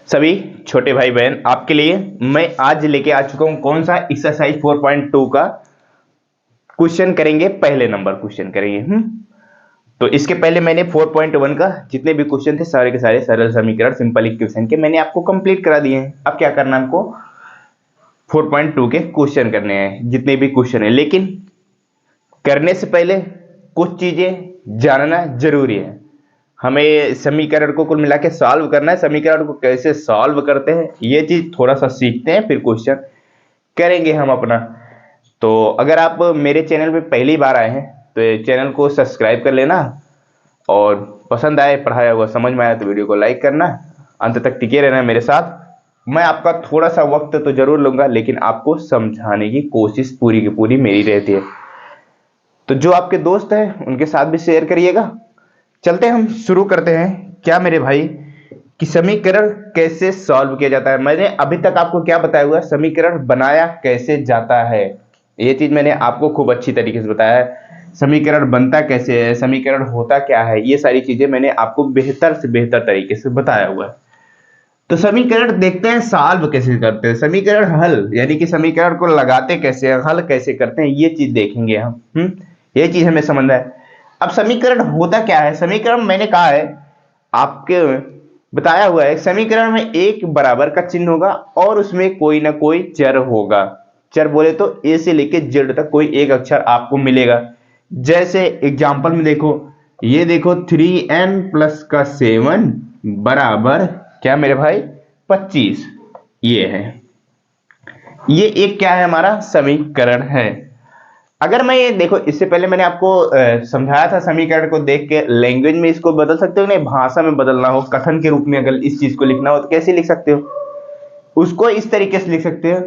सभी छोटे भाई बहन, आपके लिए मैं आज लेके आ चुका हूं कौन सा एक्सरसाइज 4.2 का क्वेश्चन करेंगे। पहले नंबर क्वेश्चन करेंगे। तो इसके पहले मैंने 4.1 का जितने भी क्वेश्चन थे सारे के सारे सरल समीकरण सिंपल इक्वेशन के मैंने आपको कंप्लीट करा दिए हैं। अब क्या करना है, हमको 4.2 के क्वेश्चन करने हैं, जितने भी क्वेश्चन है। लेकिन करने से पहले कुछ चीजें जानना जरूरी है। हमें समीकरण को कुल मिला के सॉल्व करना है। समीकरण को कैसे सॉल्व करते हैं ये चीज थोड़ा सा सीखते हैं, फिर क्वेश्चन करेंगे हम अपना। तो अगर आप मेरे चैनल पे पहली बार आए हैं तो चैनल को सब्सक्राइब कर लेना, और पसंद आए, पढ़ाया हुआ समझ में आया तो वीडियो को लाइक करना, अंत तक टिके रहना मेरे साथ। मैं आपका थोड़ा सा वक्त तो जरूर लूंगा, लेकिन आपको समझाने की कोशिश पूरी की पूरी मेरी रहती है। तो जो आपके दोस्त हैं उनके साथ भी शेयर करिएगा। चलते हैं, हम शुरू करते हैं क्या मेरे भाई कि समीकरण कैसे सॉल्व किया जाता है। मैंने अभी तक आपको क्या बताया हुआ है, समीकरण बनाया कैसे जाता है, ये चीज मैंने आपको खूब अच्छी तरीके से बताया है। समीकरण बनता कैसे है, समीकरण होता क्या है, ये सारी चीजें मैंने आपको बेहतर से बेहतर तरीके से बताया हुआ है। तो समीकरण देखते हैं सॉल्व कैसे करते हैं, समीकरण हल यानी कि समीकरण को लगाते कैसे हैं, हल कैसे करते हैं, ये चीज देखेंगे हम। ये चीज हमें समझना है। अब समीकरण होता क्या है, समीकरण मैंने कहा है आपके बताया हुआ है, समीकरण में एक बराबर का चिन्ह होगा और उसमें कोई ना कोई चर होगा। चर बोले तो ए से लेके जेड तक कोई एक अक्षर आपको मिलेगा। जैसे एग्जांपल में देखो, ये देखो 3n प्लस का 7 बराबर क्या मेरे भाई 25, ये है। ये एक क्या है, हमारा समीकरण है। अगर मैं ये देखो, इससे पहले मैंने आपको समझाया था समीकरण को देख के लैंग्वेज में इसको बदल सकते हो, नहीं भाषा में बदलना हो, कथन के रूप में अगर इस चीज को लिखना हो तो कैसे लिख सकते हो, उसको इस तरीके से लिख सकते हो।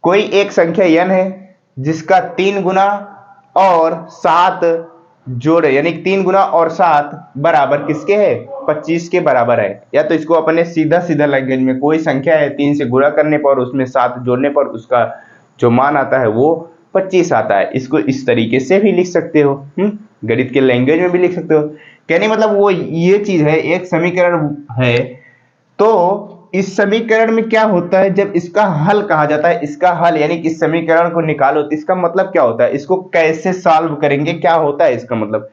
कोई एक संख्या n है जिसका 3 गुना और 7 जोड़े, यानी 3 गुना और 7 बराबर किसके है, 25 के बराबर है। या तो इसको अपने सीधा सीधा लैंग्वेज में, कोई संख्या है 3 से गुणा करने पर उसमें 7 जोड़ने पर उसका जो मान आता है वो 25 आता है। इसको इस तरीके से भी लिख सकते हो, गणित के लैंग्वेज में भी लिख सकते हो। कहने मतलब वो ये चीज है, एक समीकरण है। तो इस समीकरण में क्या होता है, जब इसका हल कहा जाता है, इसका हल यानी कि इस समीकरण को निकालो, तो इसका मतलब क्या होता है, इसको कैसे सॉल्व करेंगे, क्या होता है इसका मतलब।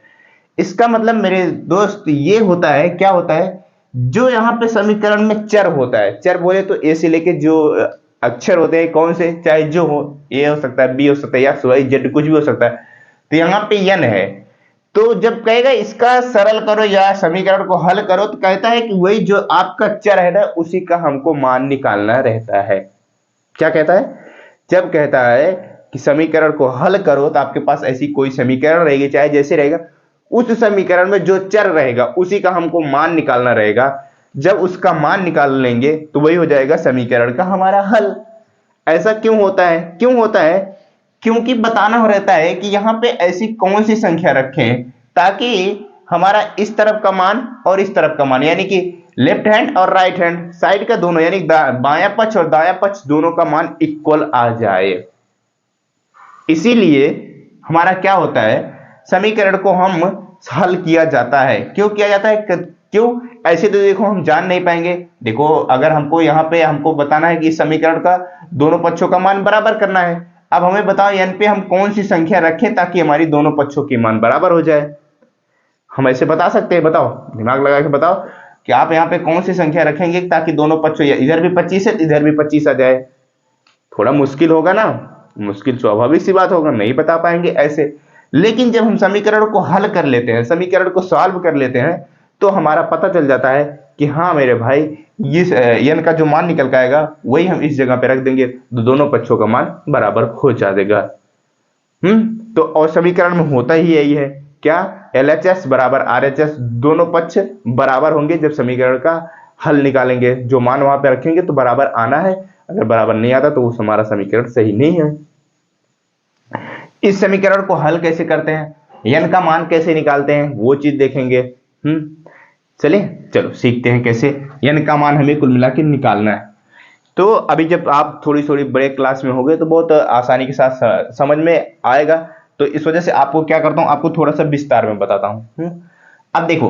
इसका मतलब मेरे दोस्त ये होता है, क्या होता है, जो यहाँ पे समीकरण में चर होता है, चर बोले तो ए से लेके जो अक्षर होते हैं, कौन से चाहे जो हो, ए हो सकता है, बी हो सकता है, एक्स वाई जेड कुछ भी हो सकता है। तो यहाँ पे n है, तो जब कहेगा इसका सरल करो या समीकरण को हल करो, तो कहता है कि वही जो आपका चर है ना उसी का हमको मान निकालना रहता है। क्या कहता है, जब कहता है कि समीकरण को हल करो तो आपके पास ऐसी कोई समीकरण रहेगी, चाहे जैसे रहेगा, उस समीकरण में जो चर रहेगा उसी का हमको मान निकालना रहेगा। जब उसका मान निकाल लेंगे तो वही हो जाएगा समीकरण का हमारा हल। ऐसा क्यों होता है, क्यों होता है, क्योंकि बताना रहता है कि यहाँ पे ऐसी कौन सी संख्या रखें ताकि हमारा इस तरफ का मान और इस तरफ का मान, यानी कि लेफ्ट हैंड और राइट हैंड साइड का दोनों, यानी बायां पक्ष और दायां पक्ष दोनों का मान इक्वल आ जाए। इसीलिए हमारा क्या होता है, समीकरण को हम हल किया जाता है। क्यों किया जाता है, क्यों, ऐसे तो देखो हम जान नहीं पाएंगे। देखो अगर हमको यहाँ पे हमको बताना है कि इस समीकरण का दोनों पक्षों का मान बराबर करना है, अब हमें बताओ n पे हम कौन सी संख्या रखें ताकि हमारी दोनों पक्षों के मान बराबर हो जाए। हम ऐसे बता सकते हैं, बताओ दिमाग लगा के बताओ कि आप यहाँ पे कौन सी संख्या रखेंगे ताकि दोनों पक्षों, इधर भी 25 है इधर भी 25 आ जाए। थोड़ा मुश्किल होगा ना, मुश्किल स्वाभाविक सी बात होगा, नहीं बता पाएंगे ऐसे। लेकिन जब हम समीकरण को हल कर लेते हैं, समीकरण को सॉल्व कर लेते हैं, तो हमारा पता चल जाता है कि हाँ मेरे भाई ये n का जो मान निकल के आएगा वही हम इस जगह पे रख देंगे तो दोनों पक्षों का मान बराबर हो जाएगा। तो और समीकरण में होता ही यही है, क्या, LHS बराबर RHS, दोनों पक्ष बराबर होंगे जब समीकरण का हल निकालेंगे। जो मान वहां पे रखेंगे तो बराबर आना है, अगर बराबर नहीं आता तो वो हमारा समीकरण सही नहीं है। इस समीकरण को हल कैसे करते हैं, n का मान कैसे निकालते हैं, वो चीज देखेंगे। चलिए चलो सीखते हैं कैसे n का मान हमें कुल मिला के निकालना है। तो अभी जब आप थोड़ी थोड़ी बड़े क्लास में होंगे तो बहुत आसानी के साथ समझ में आएगा। तो इस वजह से आपको क्या करता हूं, आपको थोड़ा सा विस्तार में बताता हूं। अब देखो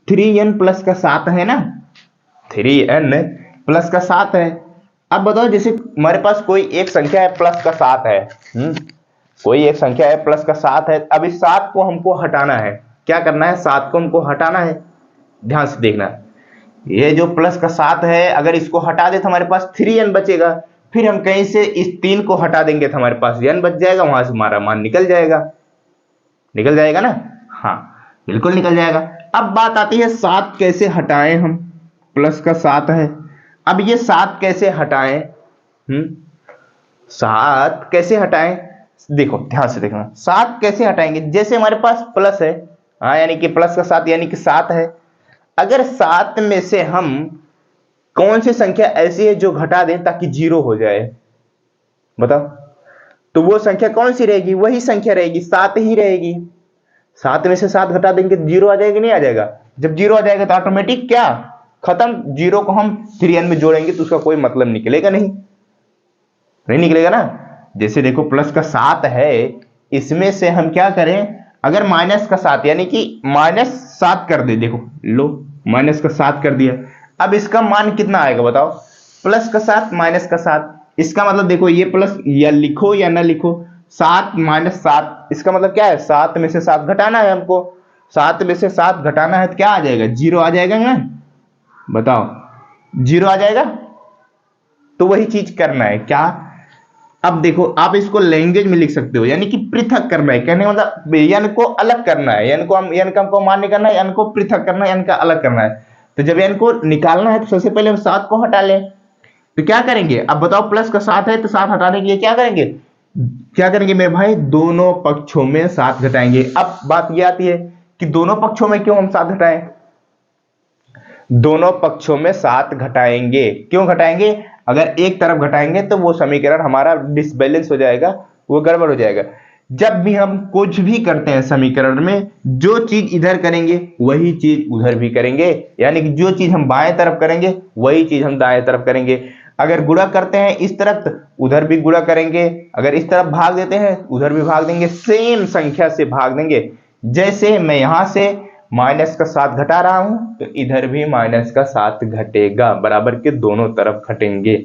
3n प्लस का 7 है ना, 3n प्लस का 7 है। अब बताओ, जैसे हमारे पास कोई एक संख्या है प्लस का 7 है, कोई एक संख्या है प्लस का 7 है। अब इस 7 को हमको हटाना है। क्या करना है? 7 को हमको हटाना है। ध्यान से देखना, ये जो प्लस का 7 है, अगर इसको हटा दे तो हमारे पास 3n बचेगा। फिर हम कहीं से इस 3 को हटा देंगे तो हमारे पास n बच जाएगा, वहां से हमारा मान निकल जाएगा। निकल जाएगा ना? हाँ, बिल्कुल निकल जाएगा। अब बात आती है 7 कैसे हटाएं हम। प्लस का 7 है, अब ये 7 कैसे हटाएं? 7 कैसे हटाएं? देखो ध्यान से देखना, 7 कैसे हटाएंगे। जैसे हमारे पास प्लस है, हाँ, यानी कि प्लस का 7 यानी कि 7 है। अगर 7 में से हम कौन सी संख्या ऐसी है जो घटा दें ताकि 0 हो जाए, बताओ? तो वो संख्या कौन सी रहेगी? वही संख्या रहेगी, 7 ही रहेगी। 7 में से 7 घटा देंगे तो 0 आ जाएगा, नहीं आ जाएगा? जब 0 आ जाएगा तो ऑटोमेटिक क्या खत्म। 0 को हम 3n में जोड़ेंगे तो उसका कोई मतलब निकलेगा नहीं, नहीं निकलेगा ना। जैसे देखो प्लस का 7 है, इसमें से हम क्या करें? अगर माइनस का 7 यानी कि -7 कर दे, देखो लो माइनस का 7 कर दिया। अब इसका मान कितना आएगा बताओ? प्लस का 7 माइनस का 7। इसका मतलब देखो, ये प्लस या लिखो या ना लिखो, 7 माइनस 7, इसका मतलब क्या है? 7 में से 7 घटाना है हमको। 7 में से 7 घटाना है तो क्या आ जाएगा? 0 आ जाएगा ना? बताओ, 0 आ जाएगा। तो वही चीज करना है क्या? अब देखो, आप इसको लैंग्वेज में लिख सकते हो, यानी कि पृथक करना है। कहने मतलब यन को अलग करना है, यन को हमको मान निकालना है, यन को पृथक करना है, यन का अलग करना है। तो जब यन को निकालना है तो सबसे पहले हम 7 को हटा लें। तो क्या करेंगे? अब बताओ, प्लस का 7 है तो 7 हटाने के लिए क्या करेंगे? क्या करेंगे मेरे भाई? दोनों पक्षों में 7 घटाएंगे। अब बात यह आती है कि दोनों पक्षों में क्यों हम 7 घटाएं? दोनों पक्षों में 7 घटाएंगे। क्यों घटाएंगे? अगर एक तरफ घटाएंगे तो वो समीकरण हमारा डिसबैलेंस हो जाएगा, वो गड़बड़ हो जाएगा। जब भी हम कुछ भी करते हैं समीकरण में, जो चीज इधर करेंगे वही चीज उधर भी करेंगे, यानी कि जो चीज हम बाएं तरफ करेंगे वही चीज हम दाएं तरफ करेंगे। अगर गुणा करते हैं इस तरफ तो उधर भी गुणा करेंगे, अगर इस तरफ भाग देते हैं उधर भी भाग देंगे, सेम संख्या से भाग देंगे। जैसे मैं यहां से माइनस का 7 घटा रहा हूं तो इधर भी माइनस का 7 घटेगा, बराबर के दोनों तरफ घटेंगे,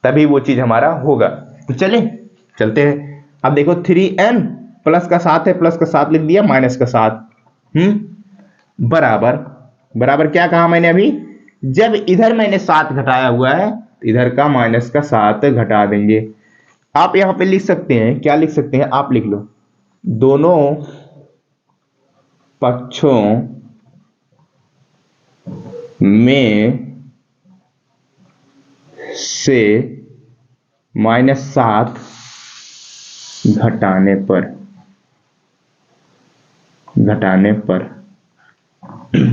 तभी वो चीज हमारा होगा। तो चले चलते हैं। अब देखो 3n प्लस का 7 है, प्लस का 7 लिख दिया, माइनस का 7 बराबर बराबर क्या कहा मैंने अभी? जब इधर मैंने 7 घटाया हुआ है इधर का माइनस का 7 घटा देंगे। आप यहां पे लिख सकते हैं, क्या लिख सकते हैं? आप लिख लो, दोनों पक्षों में से -7 घटाने पर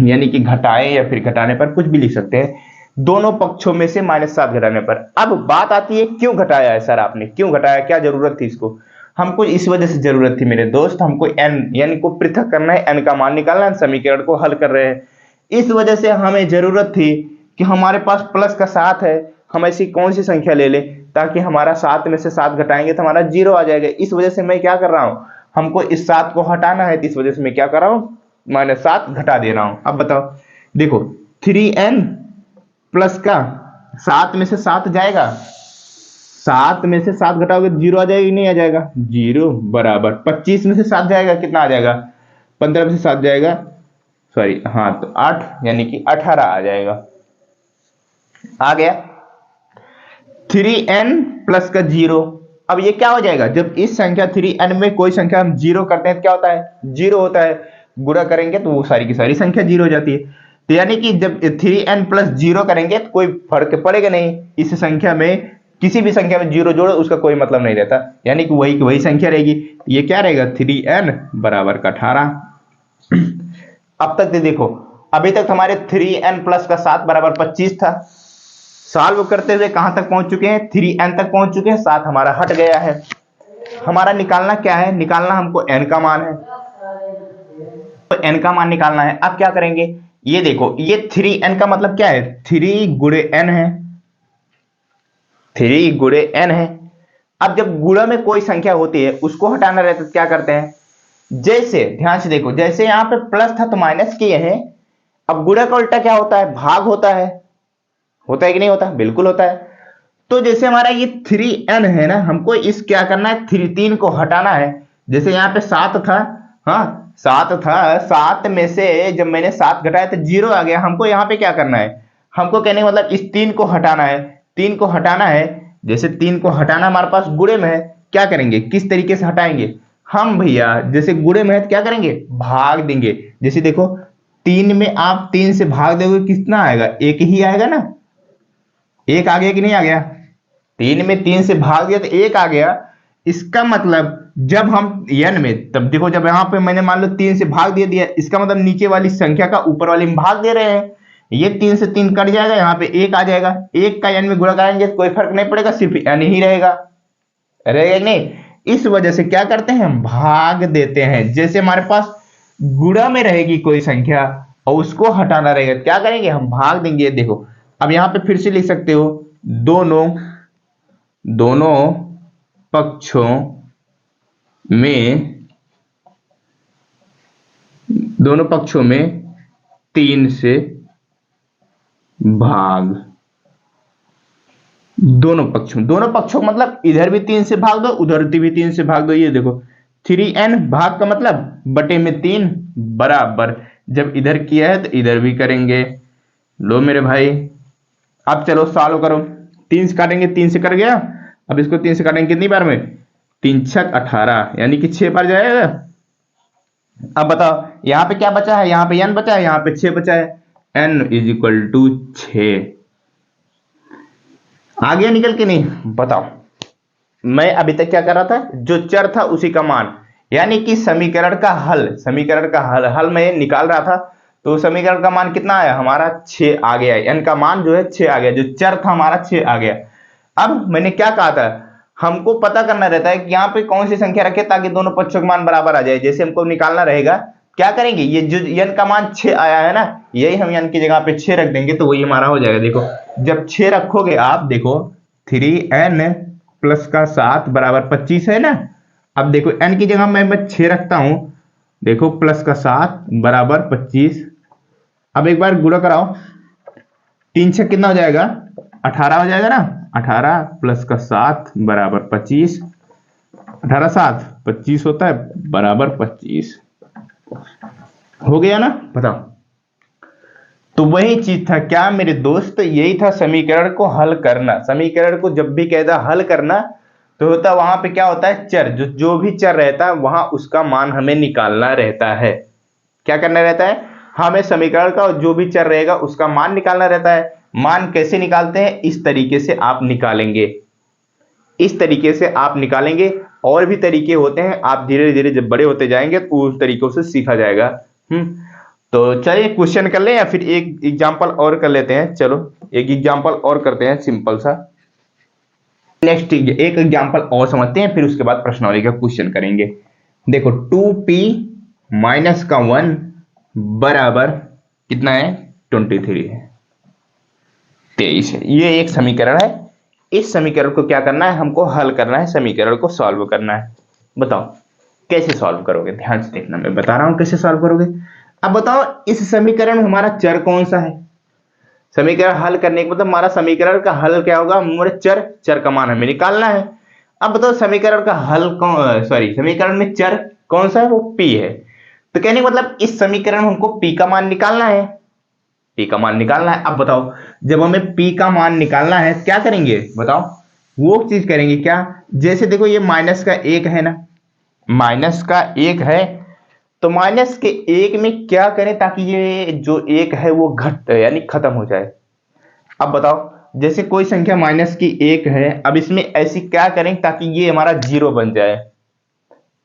यानी कि घटाए या फिर घटाने पर, कुछ भी लिख सकते हैं। दोनों पक्षों में से -7 घटाने पर। अब बात आती है क्यों घटाया है सर आपने, क्यों घटाया, क्या जरूरत थी इसको? हमको इस वजह से जरूरत थी मेरे दोस्त, हमको n यानी को पृथक करना है, n का मान निकालना है, समीकरण को हल कर रहे हैं। इस वजह से हमें जरूरत थी कि हमारे पास प्लस का 7 है, हम ऐसी कौन सी संख्या ले लें ताकि हमारा 7 में से 7 घटाएंगे तो हमारा 0 आ जाएगा। इस वजह से मैं क्या कर रहा हूं, हमको इस 7 को हटाना है, तो इस वजह से मैं क्या कर रहा हूं, -7 घटा दे रहा हूं। अब बताओ, देखो 3n प्लस का 7 में से 7 जाएगा, 7 में से 7 घटाओगे तो 0 आ जाएगा, नहीं आ जाएगा? 0 बराबर 25 में से 7 जाएगा, कितना आ जाएगा? 15 में से 7 जाएगा, सॉरी हाँ, तो 8 यानी कि 18 आ जाएगा। आ गया 3n प्लस का 0। अब ये क्या हो जाएगा? जब इस संख्या 3n में कोई संख्या हम 0 करते हैं तो क्या होता है? 0 होता है। गुणा करेंगे तो वो सारी की सारी संख्या 0 हो जाती है। तो यानी कि जब 3n प्लस 0 करेंगे तो कोई फर्क पड़ेगा नहीं, इस संख्या में किसी भी संख्या में 0 जोड़ो उसका कोई मतलब नहीं रहता, यानी कि वही संख्या रहेगी। ये क्या रहेगा? 3n बराबर का 18। अब तक देखो, अभी तक हमारे 3n प्लस का 7 बराबर 25 था। सॉल्व करते हुए कहां तक पहुंच चुके हैं? 3n तक पहुंच चुके हैं, 7 हमारा हट गया है। हमारा निकालना क्या है? निकालना हमको n का मान है, तो n का मान निकालना है। अब क्या करेंगे? ये देखो, ये 3n का मतलब क्या है? 3 गुणे n है, 3 गुणे n है। अब जब गुणा में कोई संख्या होती है उसको हटाना रहता है तो क्या करते हैं? जैसे ध्यान से देखो, जैसे यहां पे प्लस था तो माइनस किए हैं। अब गुणा का उल्टा क्या होता है? भाग होता है, होता है कि नहीं होता? बिल्कुल होता है। तो जैसे हमारा ये 3n है ना, हमको इस क्या करना है, 3 को हटाना है। जैसे यहाँ पे 7 था, हाँ 7 था, 7 में से जब मैंने 7 घटाया तो 0 आ गया। हमको यहाँ पे क्या करना है, हमको कहने का मतलब इस 3 को हटाना है, 3 को हटाना है। जैसे 3 को हटाना हमारे पास गुणे में है, क्या करेंगे, किस तरीके से हटाएंगे हम भैया? जैसे गुणे में है तो क्या करेंगे, भाग देंगे। जैसे देखो 3 में आप 3 से भाग दोगे कितना आएगा, 1 ही आएगा ना, 1 आ गया कि नहीं आ गया? 3 में 3 से भाग दिया तो 1 आ गया। इसका मतलब जब हम n में, तब देखो जब यहां पे मैंने मान लो 3 से भाग दे दिया, इसका मतलब नीचे वाली संख्या का ऊपर वाली में भाग दे रहे हैं। ये 3 से 3 कट जाएगा, यहाँ पे 1 आ जाएगा। 1 का n में गुणा करेंगे तो कोई फर्क नहीं पड़ेगा, सिर्फ n ही रहेगा, रहेगा कि नहीं? इस वजह से क्या करते हैं, हम भाग देते हैं। जैसे हमारे पास गुणा में रहेगी कोई संख्या और उसको हटाना रहेगा, क्या करेंगे, हम भाग देंगे। देखो अब यहां पे फिर से लिख सकते हो, दोनों पक्षों में 3 से भाग। दोनों पक्षों मतलब इधर भी 3 से भाग दो, उधर भी 3 से भाग दो। ये देखो 3n भाग का मतलब बटे में 3 बराबर, जब इधर किया है तो इधर भी करेंगे। लो मेरे भाई, अब चलो सॉल्व करो। 3 से काटेंगे, 3 से कट गया। अब इसको 3 से काटेंगे कितनी बार में, 3 छक 18, यानी कि 6 बार जाएगा। अब बताओ यहां पे क्या बचा है, यहां पे n बचा है, यहां पे 6 बचा है। n = 6 आ गया निकल के नहीं? बताओ मैं अभी तक क्या कर रहा था, जो चर था उसी का मान, यानी कि समीकरण का हल मैं निकाल रहा था। तो समीकरण का मान कितना आया हमारा, 6 आ गया। n का मान जो है 6 आ गया, जो चर था हमारा 6 आ गया। अब मैंने क्या कहा था, हमको पता करना रहता है कि यहाँ पे कौन सी संख्या रखे ताकि दोनों पक्षों का मान बराबर आ जाए। जैसे हमको निकालना रहेगा, क्या करेंगे, ये जो n का मान 6 आया है ना, यही हम n की जगह पे 6 रख देंगे तो वही हमारा हो जाएगा। देखो जब 6 रखोगे आप, देखो 3n प्लस का 7 बराबर 25 है ना। अब देखो n की जगह मैं 6 रखता हूं, देखो प्लस का 7 बराबर 25। अब एक बार गुणा कराओ, 3 6 कितना हो जाएगा, 18 हो जाएगा ना। 18 प्लस का 7 बराबर 25, 18 7 25 होता है, बराबर 25 हो गया ना। बताओ, तो वही चीज था क्या मेरे दोस्त, यही था समीकरण को हल करना। समीकरण को जब भी कहता हल करना तो होता वहां पे क्या होता है, चर, जो भी चर रहता है वहां उसका मान हमें निकालना रहता है। क्या करना रहता है, हमें समीकरण का जो भी चर रहेगा उसका मान निकालना रहता है। मान कैसे निकालते हैं, इस तरीके से आप निकालेंगे, इस तरीके से आप निकालेंगे। और भी तरीके होते हैं, आप धीरे धीरे जब बड़े होते जाएंगे तो उस तरीकों से सीखा जाएगा। तो चलिए क्वेश्चन कर ले या फिर एक एग्जांपल और कर लेते हैं। चलो एक एग्जांपल और करते हैं सिंपल सा। नेक्स्ट एक एग्जांपल और समझते हैं, फिर उसके बाद प्रश्नावली का क्वेश्चन करेंगे। देखो 2p माइनस का 1 बराबर कितना है, 23 है, 23 है। ये एक समीकरण है। इस समीकरण को क्या करना है, हमको हल करना है, समीकरण को सॉल्व करना है। बताओ कैसे सॉल्व करोगे, ध्यान से देखना, मैं बता रहा हूं कैसे सॉल्व करोगे। अब बताओ इस समीकरण में हमारा चर कौन सा है। समीकरण हल करने के मतलब हमारा समीकरण का हल क्या होगा, हमारे चर का मान हमें निकालना है। अब बताओ समीकरण का हल कौन, समीकरण में चर कौन सा है, वो p है। तो कहने का मतलब इस समीकरण में हमको p का मान निकालना है, p का मान निकालना है। अब बताओ जब हमें p का मान निकालना है क्या करेंगे, बताओ वो चीज करेंगे क्या। जैसे देखो ये माइनस का 1 है ना, माइनस का 1 है, तो माइनस के 1 में क्या करें ताकि ये जो 1 है वो घट यानी खत्म हो जाए। अब बताओ जैसे कोई संख्या माइनस की 1 है, अब इसमें ऐसी क्या करें ताकि ये हमारा 0 बन जाए।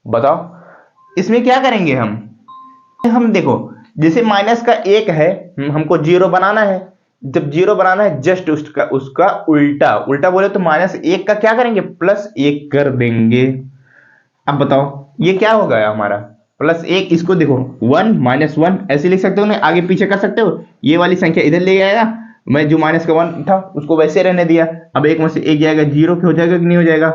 बताओ इसमें क्या करेंगे हम देखो जैसे माइनस का 1 है, हमको 0 बनाना है। जब 0 बनाना है जस्ट उसका उल्टा बोले तो -1 का क्या करेंगे, +1 कर देंगे। अब बताओ ये क्या हो गया हमारा, +1। इसको देखो 1 -1 ऐसे लिख सकते हो ना, आगे पीछे कर सकते हो। ये वाली संख्या इधर ले आएगा, मैं जो माइनस का 1 था उसको वैसे रहने दिया। अब 1 में से 1 जाएगा, 0 हो जाएगा कि नहीं हो जाएगा,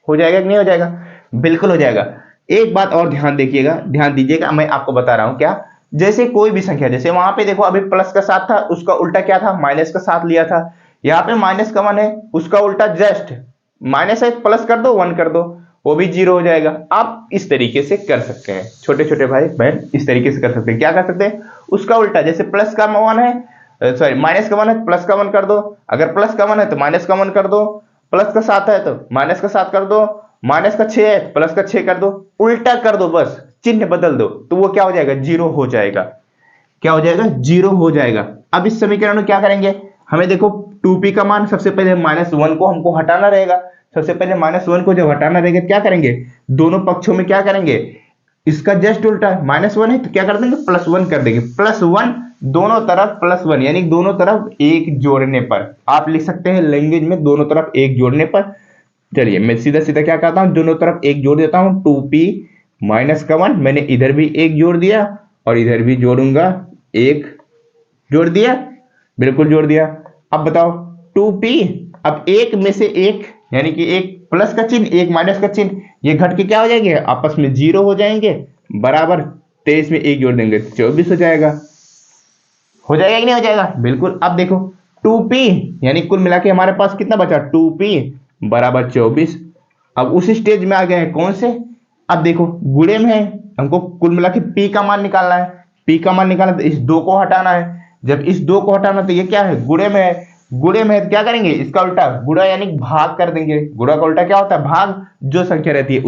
हो जाएगा कि नहीं हो जाएगा, बिल्कुल हो जाएगा। एक बात और ध्यान दीजिएगा, मैं आपको बता रहा हूं क्या, जैसे कोई भी संख्या, जैसे वहां पे देखो अभी प्लस का 7 था, उसका उल्टा क्या था, माइनस का 7 लिया था। यहाँ पे माइनस का 1 है, उसका उल्टा जस्ट माइनस है, प्लस कर दो 1 कर दो, वो भी 0 हो जाएगा। आप इस तरीके से कर सकते हैं छोटे छोटे भाई बहन, इस तरीके से कर सकते हैं। क्या कर सकते हैं, उसका उल्टा, जैसे प्लस का 1 है, सॉरी माइनस का 1 है, प्लस का 1 कर दो, अगर प्लस का 1 है तो माइनस का 1 कर दो, प्लस का 7 है तो माइनस का 7 कर दो, माइनस का 6 है प्लस का 6 कर दो, उल्टा कर दो, बस चिन्ह बदल दो, तो वो क्या हो जाएगा, 0 हो जाएगा। क्या हो जाएगा, 0 हो जाएगा। अब इस समीकरण में क्या करेंगे, हमें देखो 2p का मान, सबसे पहले -1 को हमको हटाना रहेगा। सबसे पहले -1 को जब हटाना रहेगा क्या करेंगे, दोनों पक्षों में क्या करेंगे, इसका जस्ट उल्टा, -1 है तो क्या कर देंगे, +1 कर देंगे, +1 दोनों तरफ +1, यानी दोनों तरफ 1 जोड़ने पर, आप लिख सकते हैं लैंग्वेज में दोनों तरफ 1 जोड़ने पर। चलिए मैं सीधा सीधा क्या करता हूं, दोनों तरफ 1 जोड़ देता हूं, 2p -1, मैंने इधर भी 1 जोड़ दिया और इधर भी जोड़ूंगा 1, जोड़ दिया, बिल्कुल जोड़ दिया। अब बताओ 2p, अब एक में से एक, यानी कि एक प्लस का चिन्ह एक माइनस का चिन्ह, ये घट के क्या हो जाएंगे, आपस में 0 हो जाएंगे, बराबर 23 में 1 जोड़ देंगे 24 हो जाएगा। हो जाएगा कि नहीं हो जाएगा, बिल्कुल। अब देखो 2p, यानी कुल मिला के हमारे पास कितना बचा, 2p बराबर 24। अब उस स्टेज में आ गए हैं कौन से, अब देखो गुणे में है, हमको कुल मिला के p का मान निकालना है, p का मान निकालना तो इस 2 को हटाना है, जब इस 2 को हटाना तो ये क्या है, गुणे में है, गुणे में है तो क्या करेंगे, इसका उल्टा गुणा यानी भाग कर देंगे। गुणा का उल्टा क्या होता है, भाग, जो संख्या रहती है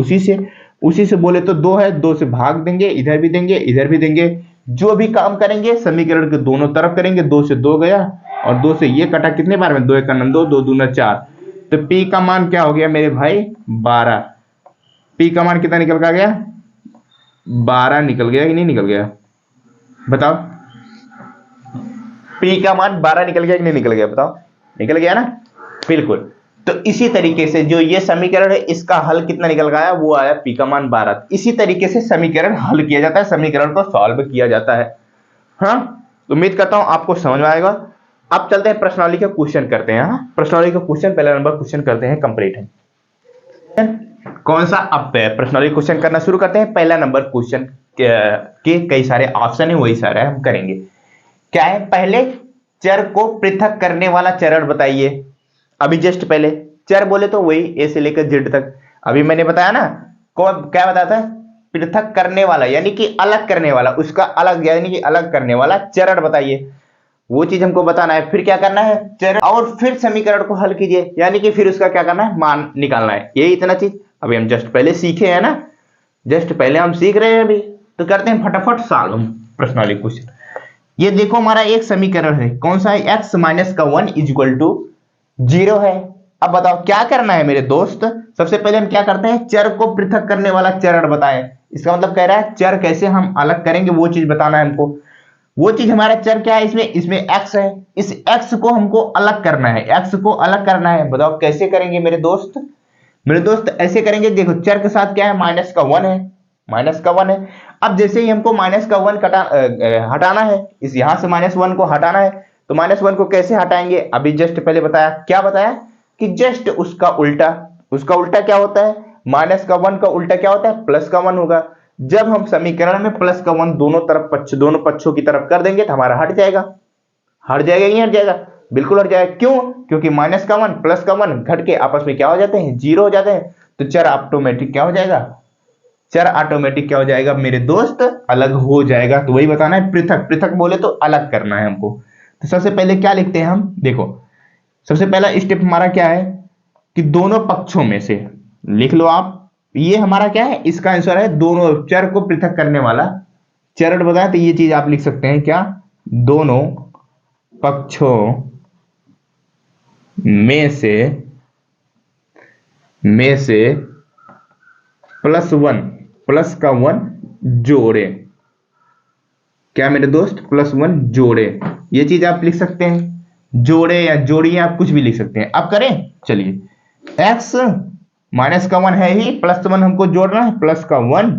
उसी से बोले तो 2 है, 2 से भाग देंगे, इधर भी देंगे इधर भी देंगे। जो भी काम करेंगे समीकरण के दोनों तरफ करेंगे, 2 से 2 गया और 2 से ये कटा, कितने बार में, 2 1 2, 2 दूना 4, तो p का मान क्या हो गया मेरे भाई, 12। p का मान कितना निकल का गया, 12 निकल गया कि नहीं निकल गया, बताओ p का मान 12 निकल गया कि नहीं निकल गया, बताओ, निकल गया ना, बिल्कुल। तो इसी तरीके से जो ये समीकरण है इसका हल कितना निकल गया, वो आया p का मान 12। इसी तरीके से समीकरण हल किया जाता है, समीकरण को सॉल्व किया जाता है। हाँ, उम्मीद करता हूं आपको समझ में आएगा। अब चलते हैं प्रश्नावली का क्वेश्चन करते हैं। हाँ, प्रश्नावली का क्वेश्चन, पहला नंबर क्वेश्चन करते हैं, कंप्लीट है कौन सा। अब प्रश्नावली क्वेश्चन करना शुरू करते हैं। पहला नंबर क्वेश्चन के कई सारे ऑप्शन है, वही सारा हम करेंगे। क्या है, पहले चर को पृथक करने वाला चरण बताइए। अभी जस्ट पहले चर बोले तो वही ए से लेकर जेड तक, अभी मैंने बताया ना, कौन क्या बताता है, पृथक करने वाला यानी कि अलग करने वाला, उसका अलग यानी कि अलग करने वाला चरण बताइए, वो चीज हमको बताना है। फिर क्या करना है, चरण, और फिर समीकरण को हल कीजिए, यानी कि फिर उसका क्या करना है, मान निकालना है। यही इतना चीज अभी हम जस्ट पहले सीखे हैं ना, जस्ट पहले हम सीख रहे हैं अभी, तो करते हैं फटाफट सॉल्व हम प्रश्नावली क्वेश्चन। ये देखो हमारा एक समीकरण है, कौन सा है, x माइनस का 1 इज इक्वल टू 0 है। अब बताओ क्या करना है मेरे दोस्त, सबसे पहले हम क्या करते हैं, चर को पृथक करने वाला चरण बताएं। इसका मतलब कह रहा है चर कैसे हम अलग करेंगे, वो चीज बताना है हमको। वो चीज हमारा चर क्या है, इसमें x है, इस x को हमको अलग करना है, x को अलग करना है। बताओ कैसे करेंगे मेरे दोस्त, मेरे दोस्त ऐसे करेंगे, देखो चर के साथ क्या है, माइनस का 1 है, माइनस का 1 है। अब जैसे ही हमको माइनस का 1 हटाना है, इस यहां से -1 को हटाना है, तो -1 को कैसे हटाएंगे, अभी जस्ट पहले बताया, क्या बताया कि जस्ट उसका उल्टा, उसका उल्टा क्या होता है, माइनस का 1 का उल्टा क्या होता है, प्लस का 1 होगा। जब हम समीकरण में प्लस का 1 दोनों पक्षों की तरफ कर देंगे तो हमारा हट जाएगा, हट जाएगा नहीं हट जाएगा, बिल्कुल हट जाएगा। क्यों, क्योंकि माइनस का 1 प्लस का 1 घट के आपस में क्या हो जाते हैं, 0 हो जाते हैं, तो चर ऑटोमेटिक क्या हो जाएगा, चर ऑटोमेटिक क्या हो जाएगा मेरे दोस्त, अलग हो जाएगा। तो वही बताना है, पृथक, पृथक बोले तो अलग करना है हमको। तो सबसे पहले क्या लिखते हैं हम, देखो सबसे पहला स्टेप हमारा क्या है कि दोनों पक्षों में से, लिख लो आप, ये हमारा क्या है, इसका आंसर है दोनों चर को पृथक करने वाला चरण बताया, तो ये चीज आप लिख सकते हैं क्या, दोनों पक्षों में से प्लस का 1 जोड़े। क्या मेरे दोस्त, +1 जोड़े, ये चीज आप लिख सकते हैं, जोड़े या जोड़िए, आप कुछ भी लिख सकते हैं। अब करें, चलिए x माइनस का 1 है ही, +1 हमको जोड़ना है, प्लस का 1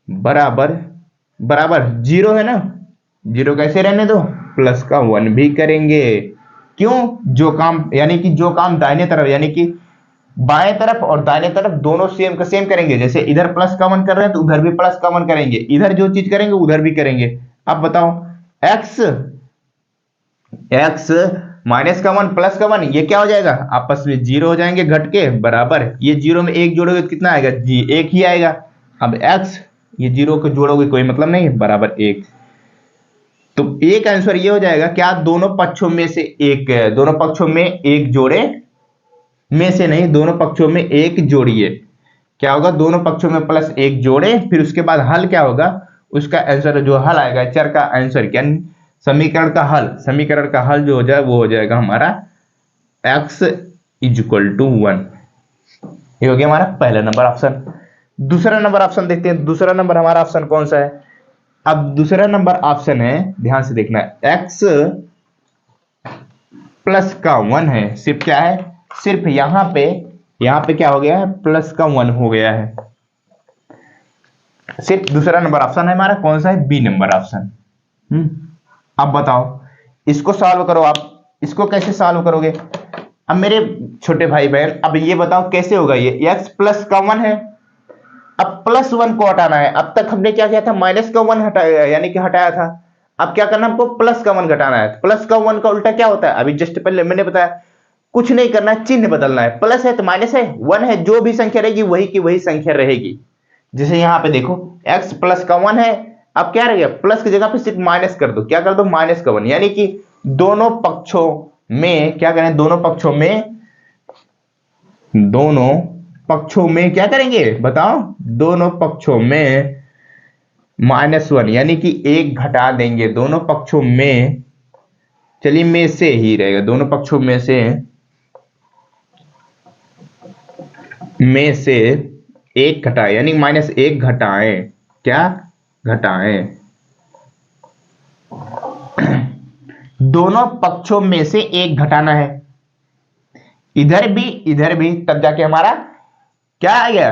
बराबर बराबर 0 है ना, 0 कैसे रहने दो, प्लस का 1 भी करेंगे। क्यों, जो काम यानी कि जो काम दाहिने तरफ यानी कि बाएं तरफ और दाहिने तरफ दोनों सेम करेंगे, जैसे इधर प्लस का 1 कर रहे हैं तो उधर भी प्लस का 1 करेंगे, इधर जो चीज करेंगे उधर भी करेंगे। अब बताओ x x माइनस का 1 प्लस का 1 ये क्या हो जाएगा, आपस में जीरो हो जाएंगे घट के बराबर, ये जीरो में एक जोड़ोगे तो कितना आएगा जी, एक ही आएगा। अब x ये जीरो को जोड़ोगे कोई मतलब नहीं बराबर एक। तो एक आंसर ये हो जाएगा क्या, दोनों पक्षों में से एक, दोनों पक्षों में एक जोड़े, में से नहीं दोनों पक्षों में एक जोड़िए, क्या होगा दोनों पक्षों में प्लस एक जोड़े, फिर उसके बाद हल क्या होगा, उसका आंसर जो हल आएगा चर का आंसर क्या, समीकरण का हल, समीकरण का हल जो हो जाए वो हो जाएगा हमारा x = 1। ये हो गया हमारा पहला नंबर ऑप्शन। दूसरा नंबर ऑप्शन देखते हैं, दूसरा नंबर हमारा ऑप्शन कौन सा है। अब दूसरा नंबर ऑप्शन है, ध्यान से देखना, x प्लस का 1 है, सिर्फ क्या है, सिर्फ यहां पे क्या हो गया है, प्लस का 1 हो गया है। सिर्फ दूसरा नंबर ऑप्शन है हमारा कौन सा है, बी नंबर ऑप्शन। अब बताओ इसको सॉल्व करो आप, इसको कैसे सॉल्व करोगे। अब मेरे छोटे भाई बहन अब ये बताओ कैसे होगा, ये x प्लस का 1 है, अब प्लस 1 को हटाना है। अब तक हमने क्या किया था, माइनस का 1 हटाया यानी कि हटाया था, अब क्या करना हमको, प्लस का 1 घटाना है। प्लस का 1 का उल्टा क्या होता है, अभी जस्ट पहले मैंने बताया, कुछ नहीं करना है, चिन्ह बदलना है, प्लस है तो माइनस है, 1 है जो भी संख्या रहेगी वही की वही संख्या रहेगी। जैसे यहां पे देखो x प्लस का 1 है, अब क्या रह गया, प्लस की जगह पे सिर्फ माइनस कर दो, क्या कर दो माइनस का 1, यानी कि दोनों पक्षों में क्या करें, दोनों पक्षों में क्या करेंगे बताओ, दोनों पक्षों में -1 यानी कि एक घटा देंगे दोनों पक्षों में, चलिए में से ही रहेगा, दोनों पक्षों में से एक घटाए यानी -1 घटाएं, क्या घटाएं, दोनों पक्षों में से एक घटाना है, इधर भी तब जाके हमारा क्या आ गया,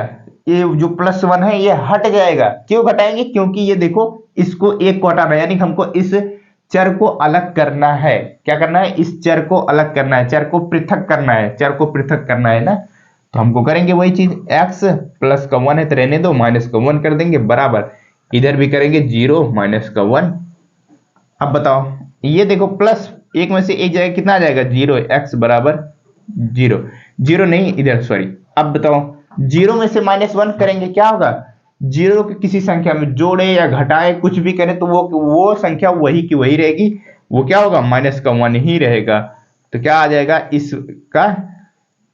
ये जो +1 है ये हट जाएगा। क्यों घटाएंगे, क्योंकि ये देखो इसको एक को हटाना है, यानी हमको इस चर को अलग करना है, क्या करना है, इस चर को अलग करना है, चर को पृथक करना है, चर को पृथक करना है ना, तो हमको करेंगे वही चीज, x प्लस का 1 है तो रहने दो, माइनस का 1 कर देंगे बराबर, इधर भी करेंगे 0 माइनस का 1। अब बताओ ये देखो प्लस एक में से एक जाएगा कितना आ जाएगा 0, x बराबर 0, 0 नहीं इधर सॉरी। अब बताओ 0 में से -1 करेंगे क्या होगा, 0 की किसी संख्या में जोड़े या घटाए कुछ भी करें तो वो संख्या वही की वही रहेगी, वो क्या होगा -1 ही रहेगा। तो क्या आ जाएगा इसका,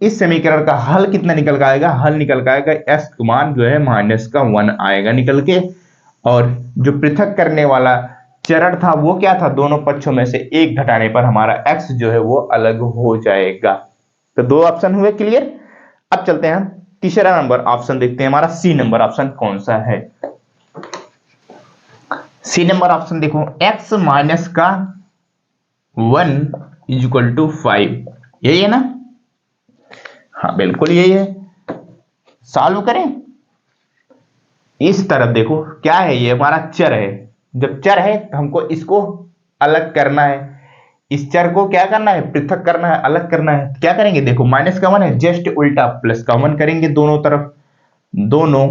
इस समीकरण का हल कितना निकल के आएगा, हल निकल के आएगा x का मान जो है -1 आएगा निकल के, और जो पृथक करने वाला चरण था वो क्या था, दोनों पक्षों में से एक घटाने पर हमारा x जो है वो अलग हो जाएगा। तो दो ऑप्शन हुए क्लियर। अब चलते हैं हम तीसरा नंबर ऑप्शन देखते हैं, हमारा सी नंबर ऑप्शन कौन सा है। सी नंबर ऑप्शन देखो, x माइनस का 1 = 5, यही है ना, हाँ बिल्कुल यही है। सॉल्व करें, इस तरफ देखो क्या है, ये हमारा चर है, जब चर है तो हमको इसको अलग करना है, इस चर को क्या करना है, पृथक करना है, अलग करना है। क्या करेंगे देखो माइनस का 1 है, जस्ट उल्टा प्लस का 1 करेंगे दोनों तरफ, दोनों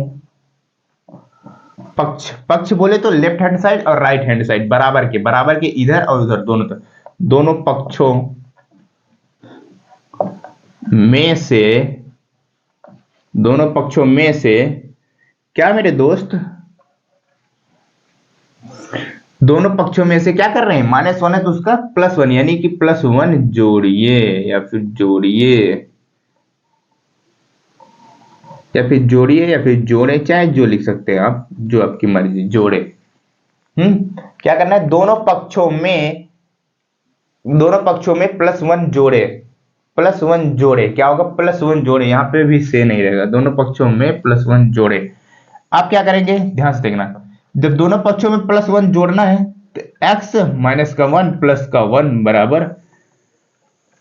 पक्ष बोले तो लेफ्ट हैंड साइड और राइट हैंड साइड बराबर के इधर और उधर दोनों तरफ, दोनों पक्षों में से क्या मेरे दोस्त, दोनों पक्षों में से क्या कर रहे हैं, -1 है तो उसका +1 यानी कि +1 जोड़िए या फिर जोड़े, चाहे जो लिख सकते हैं आप, जो आपकी मर्जी, जोड़े। क्या करना है, दोनों पक्षों में +1 जोड़े, क्या होगा +1 जोड़े, यहां पे भी से नहीं रहेगा, दोनों पक्षों में +1 जोड़े। आप क्या करेंगे ध्यान से देखना, जब दोनों पक्षों में +1 जोड़ना है तो x माइनस का 1 प्लस का 1 बराबर,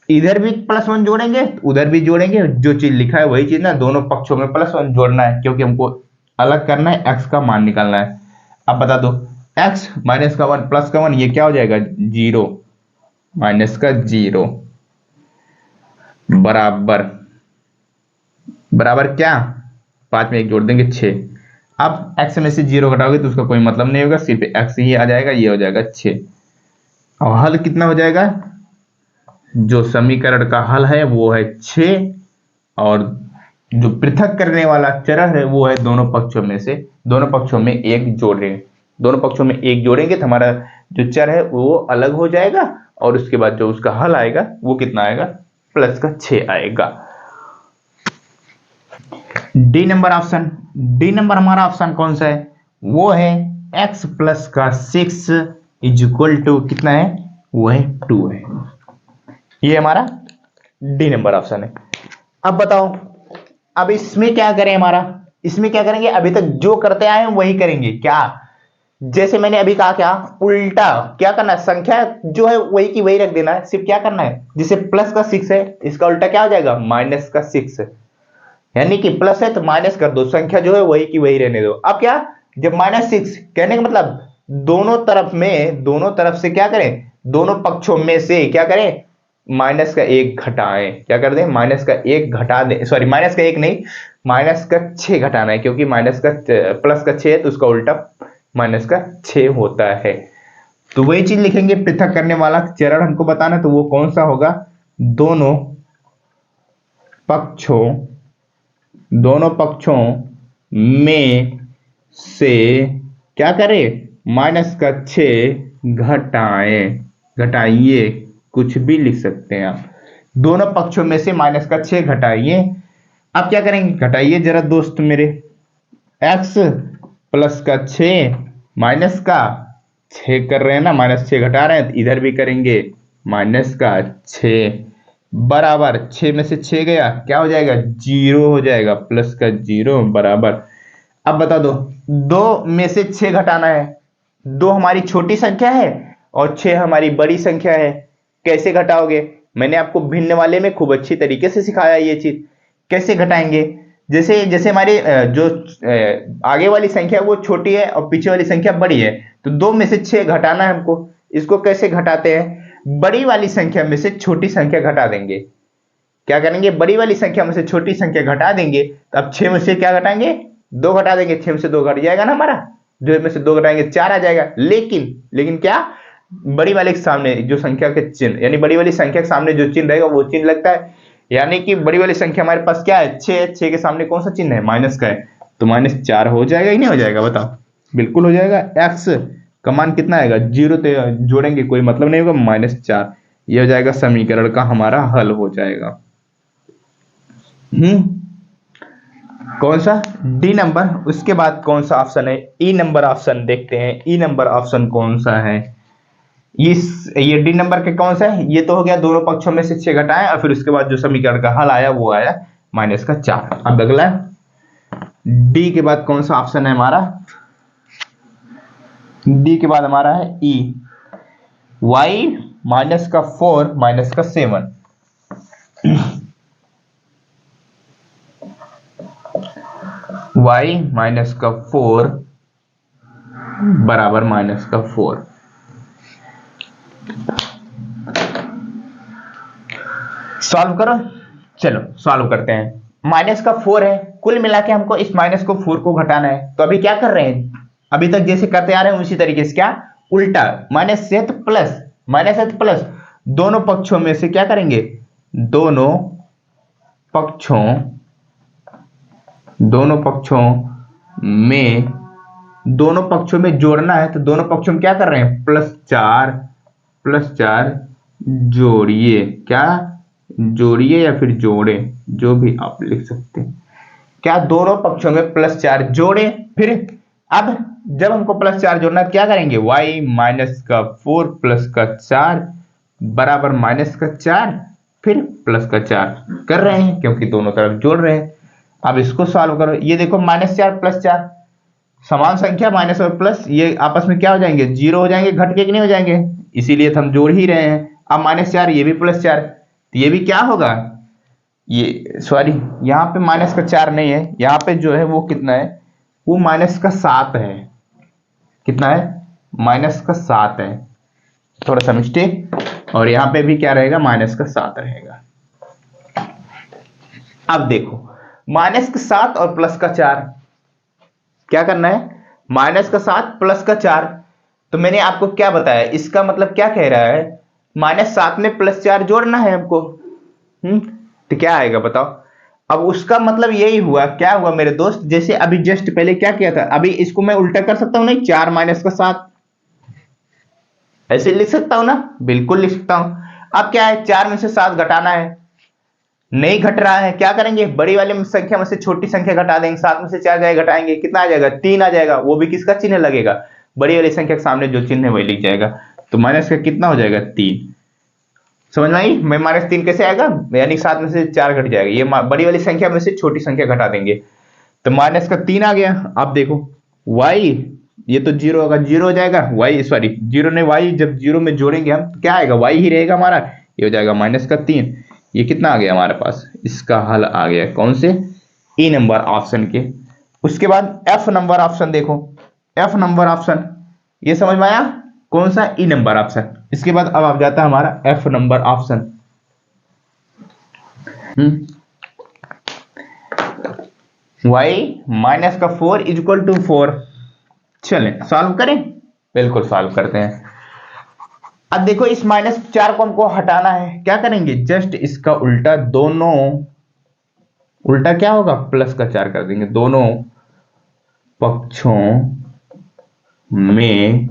इधर भी +1 जोड़ेंगे उधर भी जोड़ेंगे, जो चीज लिखा है वही चीज ना, दोनों पक्षों में +1 जोड़ना है क्योंकि हमको अलग करना है, x का मान निकालना है। अब बता दो x माइनस का 1 प्लस का 1 ये क्या हो जाएगा 0 माइनस का 0 बराबर क्या, 5 में 1 जोड़ देंगे 6। आप x में से 0 घटाओगे तो उसका कोई मतलब नहीं होगा, सिर्फ x ही आ जाएगा, ये हो जाएगा 6। और हल कितना हो जाएगा, जो समीकरण का हल है वो है 6, और जो पृथक करने वाला चर है वो है दोनों पक्षों में से, दोनों पक्षों में एक जोड़ेंगे, दोनों पक्षों में एक जोड़ेंगे तो हमारा जो चर है वो अलग हो जाएगा, और उसके बाद जो उसका हल आएगा वो कितना आएगा, प्लस का 6 आएगा। D number option, D number हमारा ऑप्शन कौन सा है, वो है x प्लस का 6 इज इक्वल टू कितना है, वो है 2 है। ये हमारा डी नंबर ऑप्शन है। अब बताओ, अब इसमें क्या करें, हमारा इसमें क्या करेंगे, अभी तक जो करते आए हैं वही करेंगे। क्या, जैसे मैंने अभी कहा, क्या उल्टा क्या करना है, संख्या जो है वही की वही रख देना है, सिर्फ क्या करना है, जैसे प्लस का 6 है इसका उल्टा क्या हो जाएगा, माइनस का 6 है, यानी कि प्लस है तो माइनस कर दो, संख्या जो है वही की वही रहने दो। अब क्या, जब -6 कहने का मतलब दोनों तरफ में, दोनों तरफ से क्या करें, दोनों पक्षों में से क्या करें, माइनस का 1 घटाएं, क्या कर दें, माइनस का 1 घटा दें, सॉरी माइनस का 1 नहीं, माइनस का 6 घटाना है, क्योंकि माइनस का प्लस का 6 है तो उसका उल्टा माइनस का 6 होता है। तो वही चीज लिखेंगे, पृथक करने वाला चरण हमको बताना, तो वो कौन सा होगा, दोनों पक्षों, दोनों पक्षों में से क्या करें, माइनस का 6 घटाएं, घटाइए, कुछ भी लिख सकते हैं आप, दोनों पक्षों में से माइनस का 6 घटाइए। अब क्या करेंगे, घटाइए जरा दोस्त मेरे, x प्लस का 6 माइनस का 6 कर रहे हैं ना, -6 घटा रहे हैं तो इधर भी करेंगे माइनस का 6 बराबर 6 में से 6 गया, क्या हो जाएगा, 0 हो जाएगा, प्लस का 0 बराबर। अब बता दो, 2 में से 6 घटाना है, 2 हमारी छोटी संख्या है और 6 हमारी बड़ी संख्या है, कैसे घटाओगे, मैंने आपको भिन्न वाले में खूब अच्छी तरीके से सिखाया ये चीज, कैसे घटाएंगे, जैसे जैसे हमारे जो आगे वाली संख्या वो छोटी है और पीछे वाली संख्या बड़ी है, तो 2 में से 6 घटाना है हमको, इसको कैसे घटाते हैं, बड़ी वाली संख्या में से छोटी संख्या घटा देंगे, क्या करेंगे, बड़ी वाली संख्या में से छोटी संख्या घटा देंगे, तो अब 6 में से क्या घटाएंगे, 2 घटा देंगे, 6 में से 2 घट जाएगा ना हमारा, 2 में से 2 घटाएंगे 4 आ जाएगा, लेकिन क्या, बड़ी वाले के सामने जो संख्या के चिन्ह, यानी बड़ी वाली संख्या के सामने जो चिन्ह रहेगा वो चिन्ह लगता है, यानी कि बड़ी वाली संख्या हमारे पास क्या है, 6, 6 के सामने कौन सा चिन्ह है, माइनस का है, तो -4 हो जाएगा, ही नहीं हो जाएगा, बताओ, बिल्कुल हो जाएगा। x का मान कितना आएगा, 0 तो जोड़ेंगे कोई मतलब नहीं होगा, -4, ये हो जाएगा समीकरण का हमारा हल हो जाएगा। कौन सा, डी नंबर। उसके बाद कौन सा ऑप्शन है, ई नंबर ऑप्शन देखते हैं, ई नंबर ऑप्शन कौन सा है, ये डी नंबर के कौन सा है, ये तो हो गया दोनों पक्षों में से 6 घटाएं, और फिर उसके बाद जो समीकरण का हल आया वो आया -4। अब अगला डी के बाद कौन सा ऑप्शन है हमारा, डी के बाद हमारा है ई, y -4 -7, y -4 बराबर -4। सॉल्व करो, चलो सॉल्व करते हैं। -4 है, कुल मिला के हमको इस -4 को घटाना है, तो अभी क्या कर रहे हैं, अभी तक जैसे करते आ रहे हैं उसी तरीके से, क्या उल्टा, माइनस से तो प्लस, माइनस से तो प्लस, दोनों पक्षों में से क्या करेंगे, दोनों पक्षों में जोड़ना है, तो दोनों पक्षों में क्या कर रहे हैं, +4 जोड़िए, क्या जोड़िए या फिर जोड़े, जो भी आप लिख सकते हैं, क्या दोनों पक्षों में +4 जोड़े, फिर अब जब हमको +4 जोड़ना है क्या करेंगे, y -4 +4 बराबर -4, फिर +4 कर रहे हैं क्योंकि दोनों तरफ जोड़ रहे हैं। अब इसको सॉल्व करो, ये देखो -4 +4 समान संख्या, माइनस और प्लस ये आपस में क्या हो जाएंगे, 0 हो जाएंगे, घट के नहीं हो जाएंगे, इसीलिए हम जोड़ ही रहे हैं। अब -4 ये भी +4, तो ये भी क्या होगा, ये सॉरी यहाँ पे -4 नहीं है, यहाँ पे जो है वो कितना है, वो -7 है, कितना है, -7 है, थोड़ा सा मिस्टेक, और यहाँ पे भी क्या रहेगा, -7 रहेगा। अब देखो -7 और +4 क्या करना है, -7 प्लस का 4। तो मैंने आपको क्या बताया, इसका मतलब क्या कह रहा है, -7 में +4 जोड़ना है हमको। तो क्या आएगा बताओ। अब उसका मतलब यही हुआ, क्या हुआ मेरे दोस्त, जैसे अभी जस्ट पहले क्या किया था, अभी इसको मैं उल्टा कर सकता हूं नहीं, 4 माइनस का 7 ऐसे लिख सकता हूं ना, बिल्कुल लिख सकता हूं। अब क्या है, 4 में से 7 घटाना है, नहीं घट रहा है, क्या करेंगे, बड़ी वाली संख्या में से छोटी संख्या घटा देंगे, 7 में से 4 जाए घटाएंगे, कितना आ जाएगा, 3 आ जाएगा, वो भी किसका चिन्ह लगेगा, बड़ी वाली संख्या के सामने जो चिन्ह है वही लिख जाएगा। तो माइनस का कितना हो जाएगा, 3। समझ में आई, मैं -3 कैसे आएगा, यानी 7 में से 4 घट जाएगा, ये बड़ी वाली संख्या में से छोटी संख्या घटा देंगे, तो -3 आ गया। अब देखो y, ये तो 0 होगा, 0 हो जाएगा, y सॉरी 0 नहीं, y जब 0 में जोड़ेंगे हम तो क्या आएगा, y ही रहेगा हमारा, ये हो जाएगा -3। ये कितना आ गया हमारे पास, इसका हल आ गया कौन से, ए नंबर ऑप्शन के। उसके बाद एफ नंबर ऑप्शन देखो, एफ नंबर ऑप्शन ये समझ में आया, कौन सा, ई नंबर ऑप्शन। इसके बाद अब आ जाता है हमारा एफ नंबर ऑप्शन। y -4 = 4। चलें सॉल्व करें, बिल्कुल सॉल्व करते हैं। अब देखो इस -4 को हमको हटाना है, क्या करेंगे, जस्ट इसका उल्टा, दोनों उल्टा क्या होगा, +4 कर देंगे, दोनों पक्षों में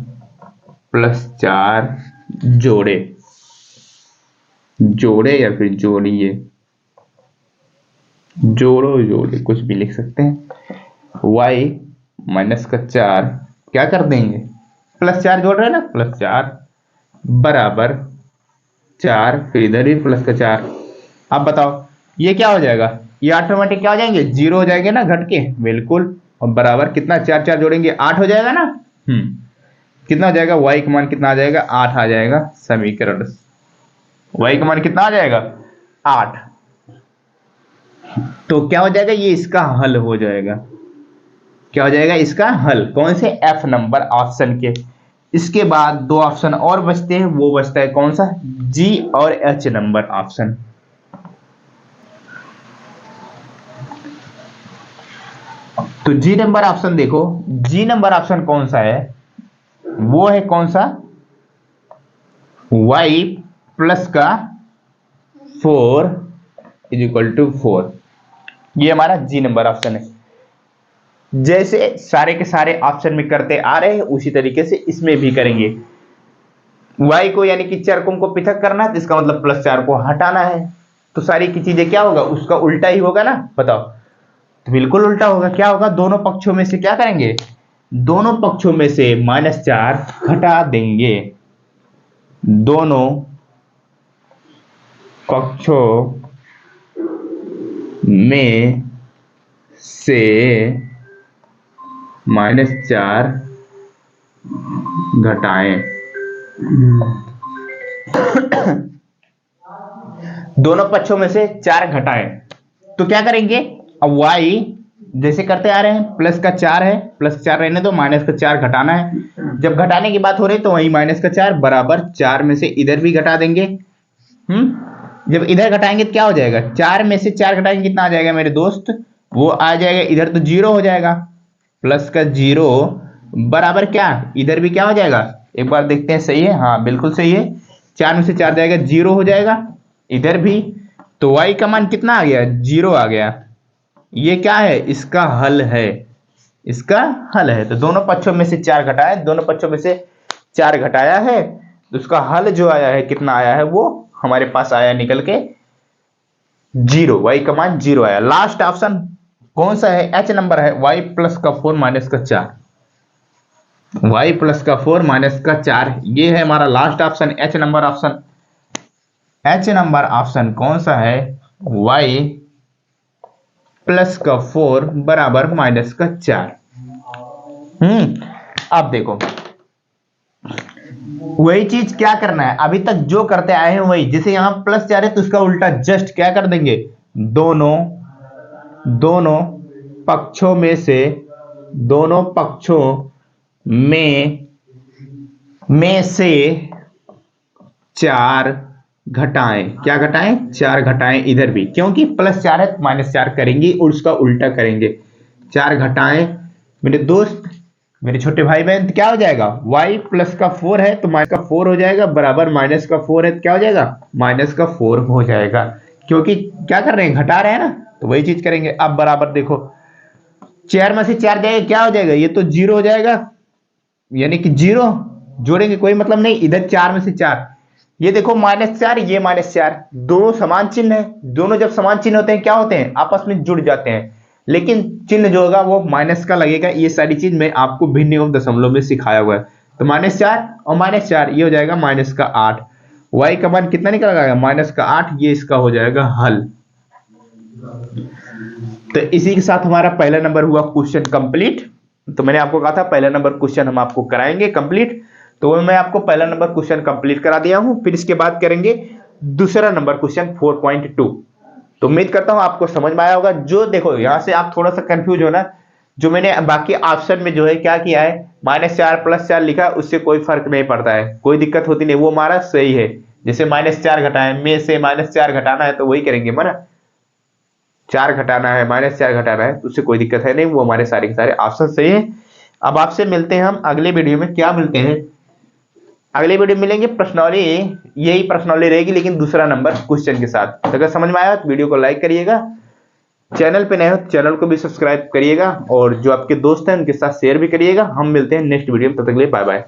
+4 जोड़े, जोड़े या फिर जोड़िए, जोड़ो जोड़े कुछ भी लिख सकते हैं। y -4 क्या कर देंगे, +4 जोड़ रहे हैं ना, +4 बराबर 4, फिर इधर भी +4। अब बताओ ये क्या हो जाएगा, ये ऑटोमेटिक क्या हो जाएंगे, 0 हो जाएंगे ना घट के, बिल्कुल। और बराबर कितना, 4 4 जोड़ेंगे 8 हो जाएगा ना। कितना हो जाएगा, y का मान कितना आ जाएगा, 8 आ जाएगा। समीकरण y का मान कितना आ जाएगा, 8। तो क्या हो जाएगा, ये इसका हल हो जाएगा, क्या हो जाएगा, इसका हल, कौन से, एफ नंबर ऑप्शन के। इसके बाद 2 ऑप्शन और बचते हैं, वो बचता है कौन सा, जी और एच नंबर ऑप्शन। तो जी नंबर ऑप्शन देखो, जी नंबर ऑप्शन कौन सा है, वो है कौन सा, y + 4 = 4। ये हमारा जी नंबर ऑप्शन है। जैसे सारे के सारे ऑप्शन में करते आ रहे हैं उसी तरीके से इसमें भी करेंगे। y को यानी कि चर को पृथक करना है, तो इसका मतलब +4 को हटाना है, तो सारी की चीजें क्या होगा, उसका उल्टा ही होगा ना, बताओ। तो बिल्कुल उल्टा होगा, क्या होगा, दोनों पक्षों में से क्या करेंगे, दोनों पक्षों में से -4 घटा देंगे, दोनों पक्षों में से -4 घटाएं, दोनों पक्षों में से 4 घटाएं। तो क्या करेंगे, अब y जैसे करते आ रहे हैं, +4 है, +4 रहने दो, -4 घटाना है। जब घटाने की बात हो रही तो वही -4 बराबर 4 में से इधर भी घटा देंगे। जब इधर घटाएंगे तो क्या हो जाएगा, 4 में से 4 घटाएंगे कितना आ जाएगा मेरे दोस्त, वो आ जाएगा, इधर तो 0 हो जाएगा, +0 बराबर क्या, इधर भी क्या हो जाएगा, एक बार देखते हैं, सही है, हाँ बिल्कुल सही है, 4 में से 4 जाएगा, 0 हो जाएगा, इधर भी। तो y का मान कितना आ गया, 0 आ गया। ये क्या है, इसका हल है, इसका हल है। तो दोनों पक्षों में से 4 घटाया, दोनों पक्षों में से 4 घटाया है, तो उसका हल जो आया है, कितना आया है, वो हमारे पास आया निकल के 0, y का मान 0 आया। लास्ट ऑप्शन कौन सा है, h नंबर है, y + 4 - 4, y + 4 - 4, ये है हमारा last option, h number option. h number option कौन सा है, y + 4 बराबर -4। अब देखो वही चीज क्या करना है, अभी तक जो करते आए हैं वही, जैसे यहां +4 है तो उसका उल्टा जस्ट क्या कर देंगे, दोनों पक्षों में से, दोनों पक्षों में से 4 घटाएं, क्या घटाएं, 4 घटाएं, इधर भी क्योंकि +4 है तो -4 करेंगे और उसका उल्टा करेंगे, 4 घटाएं मेरे दोस्त, मेरे छोटे भाई बहन, तो क्या हो जाएगा, y प्लस का 4 है तो माइनस का 4 हो जाएगा, बराबर माइनस का 4 है तो क्या हो जाएगा, माइनस का 4 हो जाएगा। क्योंकि क्या कर रहे हैं, घटा रहे हैं ना, तो वही चीज करेंगे। अब बराबर देखो, 4 में से 4 जाएगा, क्या हो जाएगा, ये तो 0 हो जाएगा, यानी कि 0 जोड़ेंगे कोई मतलब नहीं, इधर 4 में से 4, ये देखो -4, ये -4, दोनों समान चिन्ह है, दोनों जब समान चिन्ह होते हैं क्या होते हैं, आपस में जुड़ जाते हैं, लेकिन चिन्ह जो होगा वो माइनस का लगेगा। ये सारी चीज मैं आपको भिन्न एवं दशमलव में सिखाया हुआ है। तो -4 और -4 ये हो जाएगा -8। वाई का मान कितना निकल आएगा, -8, ये इसका हो जाएगा हल। तो इसी के साथ हमारा पहला नंबर हुआ क्वेश्चन कंप्लीट। तो मैंने आपको कहा था पहला नंबर क्वेश्चन हम आपको कराएंगे कंप्लीट, तो मैं आपको पहला नंबर क्वेश्चन कंप्लीट करा दिया हूं। फिर इसके बाद करेंगे दूसरा नंबर क्वेश्चन 4.2। तो उम्मीद करता हूं आपको समझ में आया होगा। जो देखो यहां से आप थोड़ा सा कंफ्यूज हो ना, जो मैंने बाकी ऑप्शन में जो है क्या किया है, -4 +4 लिखा है, उससे कोई फर्क नहीं पड़ता है, कोई दिक्कत होती नहीं, वो हमारा सही है। जैसे -4 घटाए में से -4 घटाना है तो वही करेंगे ना, 4 घटाना है, -4 घटाना है, तो उससे कोई दिक्कत है नहीं, वो हमारे सारे के सारे ऑप्शन सही है। अब आपसे मिलते हैं हम अगले वीडियो में। क्या मिलते हैं, अगले वीडियो में मिलेंगे प्रश्नावली, यही प्रश्नावली रहेगी लेकिन दूसरा नंबर क्वेश्चन के साथ। तो अगर समझ में आया तो वीडियो को लाइक करिएगा, चैनल पे नए हो तो चैनल को भी सब्सक्राइब करिएगा, और जो आपके दोस्त हैं उनके साथ शेयर भी करिएगा। हम मिलते हैं नेक्स्ट वीडियो में, तब तक के लिए बाय बाय।